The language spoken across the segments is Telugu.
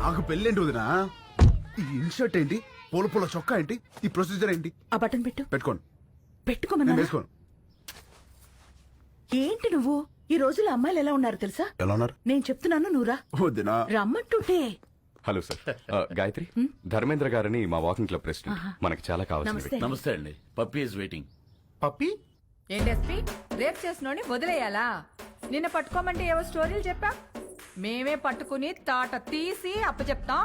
నాకు పెళ్ళేంటి వదినా? ఈ ఇన్షర్ట్ ఏంటి, పూల పూల చొక్కా ఏంటి, ఈ ప్రొసీజర్ ఏంటి? ఆ బటన్ పెట్టు. పెట్టుకోండి. పెట్టుకోమన్నా. నేను వేసుకోను. ఏంటి నువ్వు? ఈ రోజుల్లో అమ్మాయిలు ఎలా ఉన్నారు తెలుసా? ఎలా ఉన్నారు? నేను చెప్తున్నాను నువ్వురా. వదినా రమ్మంటుంటే. హలో సార్, గాయత్రి, ధర్మేంద్ర గారని మా వాకింగ్ క్లబ్ ప్రెసిడెంట్. మనకి చాలా కావాల్సింది. నమస్తే. నమస్తే అండి. Puppy is waiting. పప్పి ఏంటెస్పీ రేప్ చేసినోని వదిలేయాలా? నిన్న పట్టుకోమంటే ఏవో స్టోరీలు చెప్పా. మేమే పట్టుకుని తాట తీసి అప్పచెప్తాం.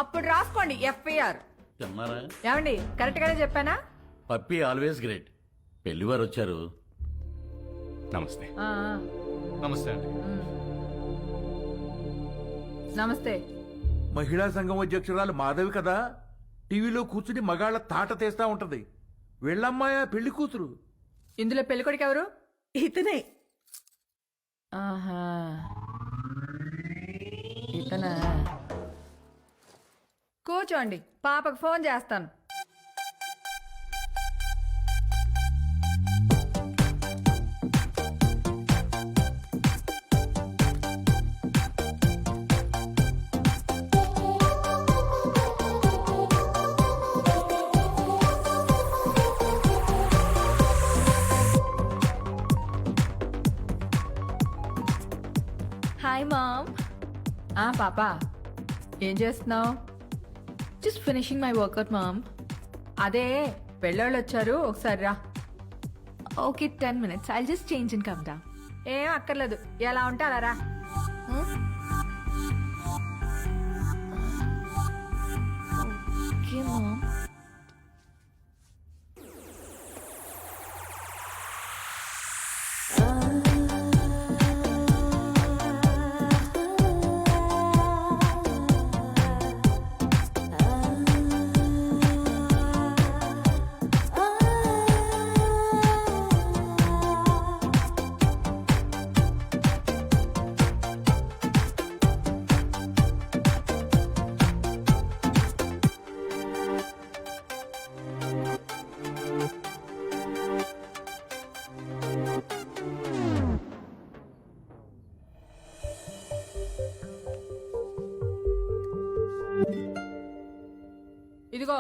అప్పుడు రాసుకోండి ఎఫ్ఐఆర్. అన్నారా? ఏమండి కరెక్ట్ గానే చెప్పానా? Puppy always great. పెళ్లివారు వచ్చారు. నమస్తే. ఆ, నమస్తే అండి. నమస్తే. మహిళా సంఘం అధ్యక్షురాలు మాధవి కదా, టీవీలో కూర్చుని మగాళ్ళ తాట తీస్తా ఉంటది. వెళ్ళమ్మాయా పెళ్లి కూతురు. ఇందులో పెళ్ళికొడుకు ఎవరు? ఇతనే. ఆహా, ఇతనా? కూర్చోండి, పాపకు ఫోన్ చేస్తాను. Hi, Mom. పాపా ఏం చేస్తున్నావు? Just finishing my workout, Mom. అదే పెళ్ళోళ్ళు వచ్చారు, ఒకసారి రా. Okay, 10 minutes. I'll just change and come down. ఏం అక్కర్లేదు, ఎలా ఉంటే అలా రా. Okay, Mom. ఇదిగో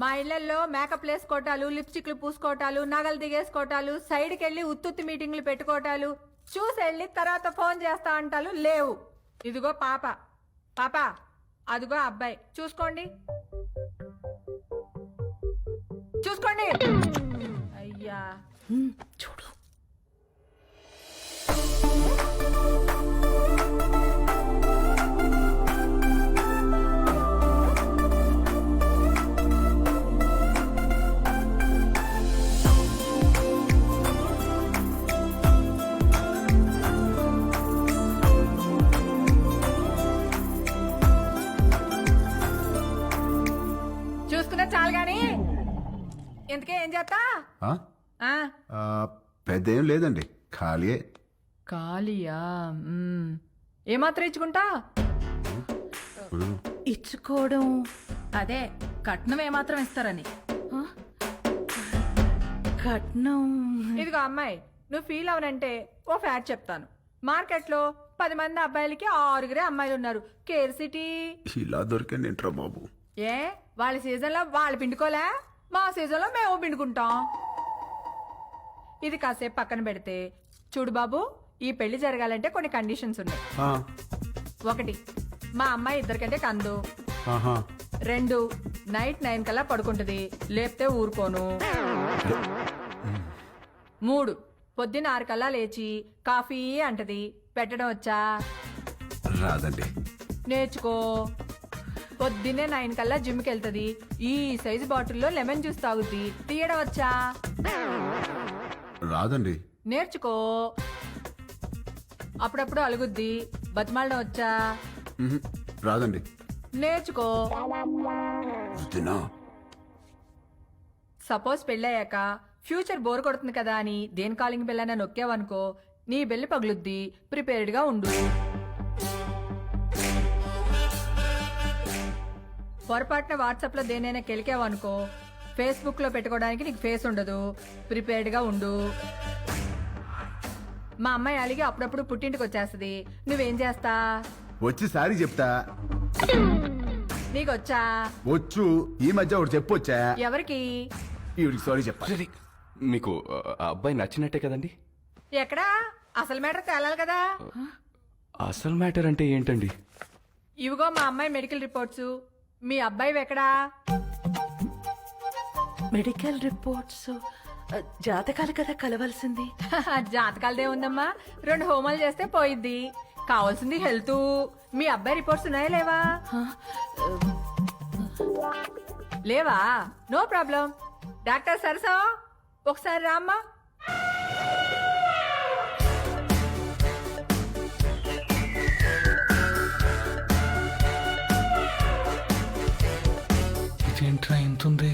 మా ఇళ్లలో మేకప్ వేసుకోవటాలు, లిప్స్టిక్లు పూసుకోవటాలు, నగలు దిగేసుకోవటాలు, సైడ్కి వెళ్ళి ఉత్తుత్తి మీటింగ్లు పెట్టుకోవటాలు, చూసి వెళ్ళి తర్వాత ఫోన్ చేస్తా అంటాలు లేవు. ఇదిగో పాప, పాప అదిగో అబ్బాయి, చూసుకోండి చూసుకోండి. అయ్యా చూడు. చూసుకున్నా చాలు గాని ఇంతకే ఏం చేస్తా? పెద్ద ఏం లేదండి, ఖాళీయే. ఖాళీయా? ఏమాత్రం ఇచ్చుకుంటా? ఇచ్చుకోవడం అదే కట్నం ఏమాత్రం ఇస్తారని. కట్నం. ఇదిగో అమ్మాయి, నువ్వు ఫీల్ అవనంటే ఓ ఫ్యాక్ట్ చెప్తాను. మార్కెట్లో 10 మంది అబ్బాయిలకి 6 అమ్మాయిలు ఉన్నారు. Care city. ఇలా దొరికండి ఏంట్రా బాబు? ఏ వాళ్ళ సీజన్ లో వాళ్ళు పిండుకోలే, మా సీజన్ లో మేము పిండుకుంటాం. ఇది కాసేపు పక్కన పెడితే చూడు బాబు, ఈ పెళ్లి జరగాలంటే కొన్ని కండిషన్స్ ఉన్నాయి. 1, మా అమ్మాయి 2 కంటే కందు. 2, నైట్ 9 కల్లా పడుకుంటది, లేపితే ఊరుకోను. 3, పొద్దున్న 6 కల్లా లేచి కాఫీ అంటది. పెట్టడం వచ్చా? రాదండి. నేర్చుకో. పొద్దున్నే 9 కల్లా జిమ్కి వెళ్తుంది. ఈ సైజు బాటిల్లో లెమన్ జ్యూస్ తాగుద్ది. తీయడం వచ్చా? రాదండి. నేర్చుకో. అప్పుడప్పుడు అలుగుద్ది. బతిమాలడం వచ్చా? రాదండి. నేర్చుకో. సపోజ్ పెళ్ళయ్యాక ఫ్యూచర్ బోర్ కొడుతుంది కదా అని దేని కాలింగ్ బెల్ అయినా నొక్కావనుకో, నీ బెల్లి పగులుద్ది. ప్రిపేర్డ్ గా ఉండు. పొరపాటున వాట్సాప్ లో దేనైనా కెలికావనుకో, ఫేస్బుక్ లో పెట్టుకోవడానికి నీకు ఫేస్ ఉండదు. ప్రిపేర్డ్ గా ఉండు. మా అమ్మాయి అలిగి అప్పుడప్పుడు పుట్టింటికి వచ్చేస్తుంది. నువ్వేం చేస్తా? వచ్చి సారీ చెప్తా. నీకొచ్చా? వచ్చు. ఈ మధ్య ఒకటి చెప్పొచ్చా? ఎవరికి? ఈవిడికి సారీ చెప్పాలి. మీకు ఆ అబ్బాయి నచ్చినట్టే కదండి? ఎక్కడా? అసలు మ్యాటర్ తేలాలి కదా. అసలు మ్యాటర్ అంటే ఏంటండి? ఇవిగో మా అమ్మాయి మెడికల్ రిపోర్ట్స్. మీ అబ్బాయి ఎక్కడా? మెడికల్ రిపోర్ట్స్ జాతకాలు కదా కలవాల్సింది. జాతకాలదే ఉందమ్మా. 2 హోమాలు చేస్తే పోయిద్ది. కావాల్సింది హెల్త్. మీ అబ్బాయి రిపోర్ట్స్ ఉన్నాయా లేవా? లేవా? No problem. డాక్టర్ సరసా ఒకసారి రామ్మా. ఇదేంట్రా ఇంతుంది?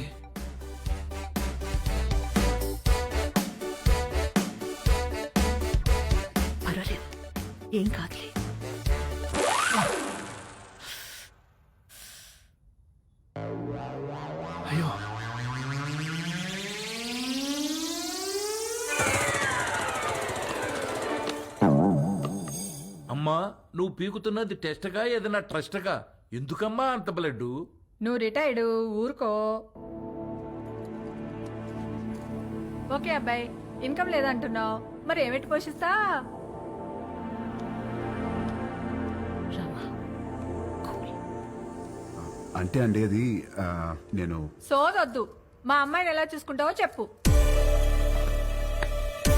పర్వాలేదు, ఏం కాదులే. అయ్యో, అమ్మా నువ్వు పీకుతున్నది టెస్ట్గా ఏదైనా ట్రస్ట్గా? ఎందుకమ్మా అంత బ్లడ్? నువ్వు రిటైర్డ్, ఊరుకో. ఓకే అబ్బాయి, ఇన్కమ్ లేదంటున్నావు, మరి ఏమిటి పోషిస్తా? రామా, కూల్. అంటే అండి అది నేను సోదొద్దు. మా అమ్మాయిని ఎలా చూసుకుంటావో చెప్పు.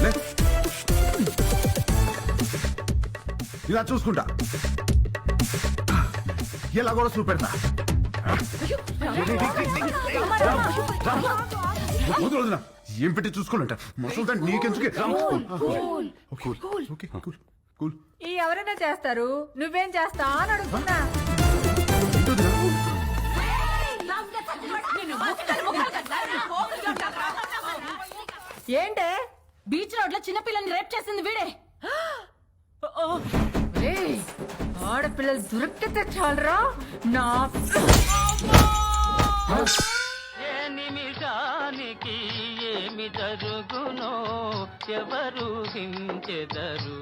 లే. ఇలా చూసుకుంటా, ఇలా కూడా చూపెడతా. వదిలేదునా? ఏం పెట్టి చూసుకోవాలంట మసలు నీకెందుకే? ఈ ఎవరైనా చేస్తారు, నువ్వేం చేస్తా అని అడుగుతున్నా. ఏంటే? బీచ్ రోడ్ లో చిన్నపిల్లని రేప్ చేసింది వీడే. ఏయ్, ఆడపిల్లలు దొరికితే చాలరా నా. ఏ నిమిషానికి ఏమి జరుగునో ఎవరు హించెదరు.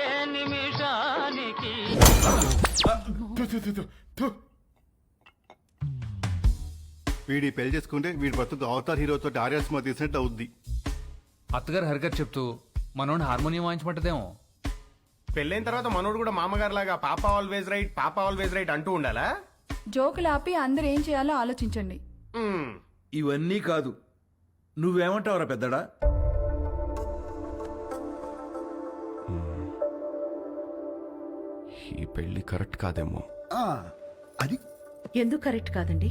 ఏ నిమిషానికి వీడి పెళ్లి చేసుకుంటే వీడి బతుకు అవతార్ హీరోతో ఆర్యా సినిమా తీసినట్టు అవుద్ది. అత్తగారు హరిగారు చెప్తూ మనోడిని హార్మోనియం వాయించమంటదేమో. పెళ్ళైన తర్వాత మనోడు కూడా మామగారు లాగా పాప ఆల్వేజ్ రైట్, పాప ఆల్వేజ్ రైట్ అంటూ ఉండాలా? జోకులు ఆపి అందరూ ఏం చేయాలో ఆలోచించండి. ఇవన్నీ కాదు, నువ్వేమంటావురా పెద్దడా? ఈ పెళ్లి కరెక్ట్ కాదేమో. అది ఎందుకు కరెక్ట్ కాదండి?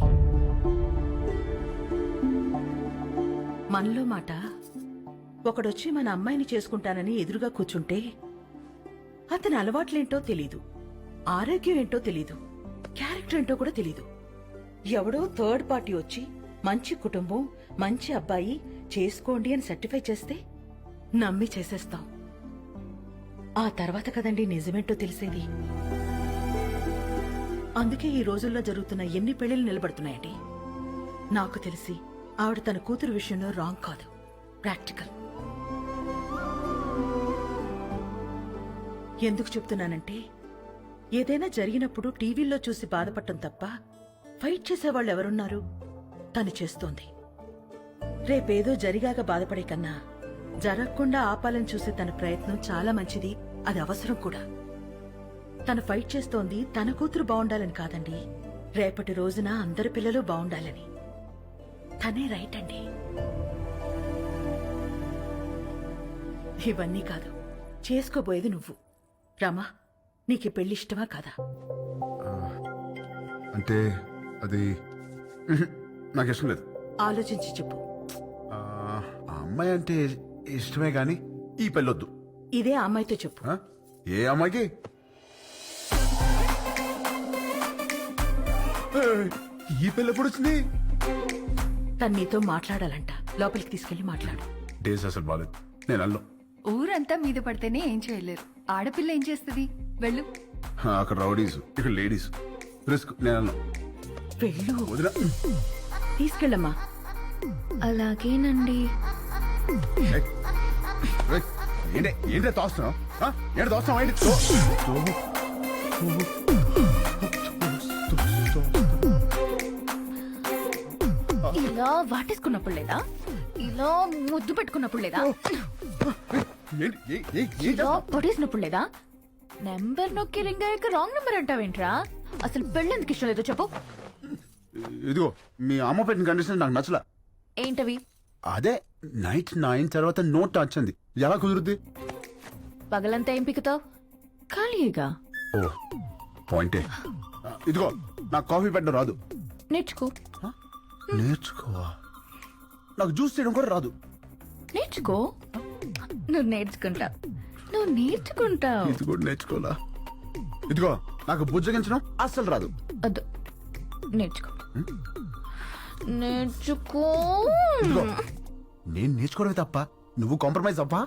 మనలో మాట ఒకడొచ్చి మన అమ్మాయిని చేసుకుంటానని ఎదురుగా కూర్చుంటే అతని అలవాట్లేంటో తెలీదు, ఆరోగ్యం ఏంటో తెలీదు, క్యారెక్టర్ ఏంటో కూడా తెలీదు. ఎవడో థర్డ్ పార్టీ వచ్చి మంచి కుటుంబం, మంచి అబ్బాయి చేసుకోండి అని సర్టిఫై చేస్తే నమ్మి చేసేస్తాం. ఆ తర్వాత కదండి నిజమేంటో తెలిసేది. అందుకే ఈ రోజుల్లో జరుగుతున్న ఎన్ని పెళ్లిళ్ళు నిలబడుతున్నాయండి. నాకు తెలిసి ఆవిడ తన కూతురు విషయంలో రాంగ్ కాదు, ప్రాక్టికల్. ఎందుకు చెప్తున్నానంటే ఏదైనా జరిగినప్పుడు టీవీల్లో చూసి బాధపడటం తప్ప ఫైట్ చేసేవాళ్ళు ఎవరున్నారు? తను చేస్తోంది. రేపేదో జరిగాక బాధపడే కన్నా జరగకుండా ఆపాలని చూసే తన ప్రయత్నం చాలా మంచిది, అది అవసరం కూడా. తను ఫైట్ చేస్తోంది తన కూతురు బాగుండాలని కాదండి, రేపటి రోజున అందరి పిల్లలు బాగుండాలని. తనే రైట్ అండి. ఇవన్నీ కాదు, చేసుకోబోయేది నువ్వు. రామా, నీకు పెళ్లి ఇష్టమా కాదా? అంటే అది నాకు ఇష్టం లేదు. ఆలోచించి చెప్పు. ఆ అమ్మాయి అంటే ఇష్టమే గాని ఈ పెళ్ళొద్దు. ఇదే ఆ అమ్మాయితో చెప్పు. ఏ అమ్మాయికి? ఈ పెళ్ళి ఎప్పుడు వచ్చింది? తను నీతో మాట్లాడాలంట, లోపలికి తీసుకెళ్లి మాట్లాడు. డేస్ అసలు బాలేదు, నేను అల్లం. ఊరంతా మీద పడితేనే ఏం చేయలేరు. ఆడపిల్ల ఏం చేస్తుంది? వెళ్ళు. అక్కడ రౌడీస్, ఇక్కడ లేడీస్. రిస్క్, నేను అల్లం. వెళ్ళు, వదినా. తీసుకెళ్ళమ్మా. అలాగేనండి. ఏంటే తోస్తున్నావు? ఏంటి తోస్తున్నావు? ఏంటి వాటేసుకున్నప్పుడు లేదా ఇలా ముద్దు పెట్టుకున్నప్పుడు లేదా ఇలా పొడేసినప్పుడు లేదా నెంబర్ నొక్కి రింగ్ అయ్యాక రాంగ్ నెంబర్ అంటావేంట్రా అసలు పెళ్ళెందుకు ఇష్టం లేదో చెప్పు ఇదిగో మీ అమ్మ పెట్టిన కండిషన్ నాకు నచ్చలా. ఏంటవి అదే నైట్ 9 తర్వాత నో టచ్ అంది. ఎలా కుదురుద్ది? పగలంతా ఏం పిక్కుతావు ఖాళీగా ఓ పాయింటే. ఇదిగో నాకు కాఫీ పెట్టడం రాదు. నేర్చుకో నేర్చుకోవా? నాకు జ్యూస్ చేయడం కూడా రాదు. నేర్చుకో నువ్వు నేర్చుకుంటావు ఇది కూడా నేర్చుకోవాలా? ఇదిగో నాకు బుజ్జగించడం అస్సలు రాదు. వద్దు నేర్చుకో ఇదిగో నేను నేర్చుకోవడమే తప్ప నువ్వు కాంప్రమైజ్ అవ్వా?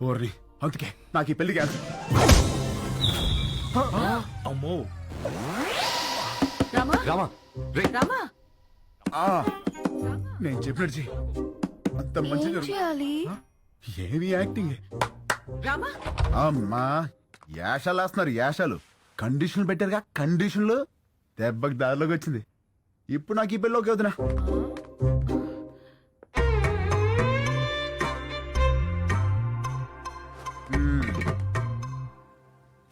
ఓర్రి, అందుకే నాకు ఈ పెళ్లి క్యాన్సిల్. అమ్మో రామా రామా రే రామా నేను చెప్పినట్టు చెయ్యి. అంత మంచి ఏం చేయాలి ఏమి యాక్టింగ్. రామా అమ్మా యాషాలు వేస్తున్నారు, యాషాలు. కండిషన్లు పెట్టారుగా, కండిషన్లు. దెబ్బకి దారిలోకి వచ్చింది. ఇప్పుడు నాకు ఈ పెళ్ళి వదినా.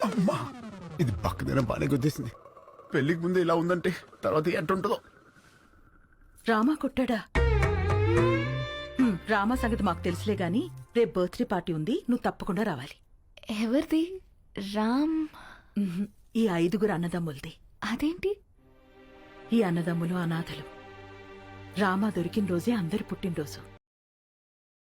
అమ్మా ఇది పక్కదైనా బాగానే గుర్తిస్తుంది. పెళ్లికి ముందు ఇలా ఉందంటే తర్వాత ఎట్టుంటుందో. రామా కొట్టాడా? రామా సంగతి మాకు తెలుసులే గాని రేపు బర్త్డే పార్టీ ఉంది, నువ్వు తప్పకుండా రావాలి. ఎవరిది రామ్ ఈ 5 అన్నదమ్ములది. అదేంటి ఈ అన్నదమ్ములు అనాథలు. రామా దొరికిన రోజే అందరి పుట్టినరోజు.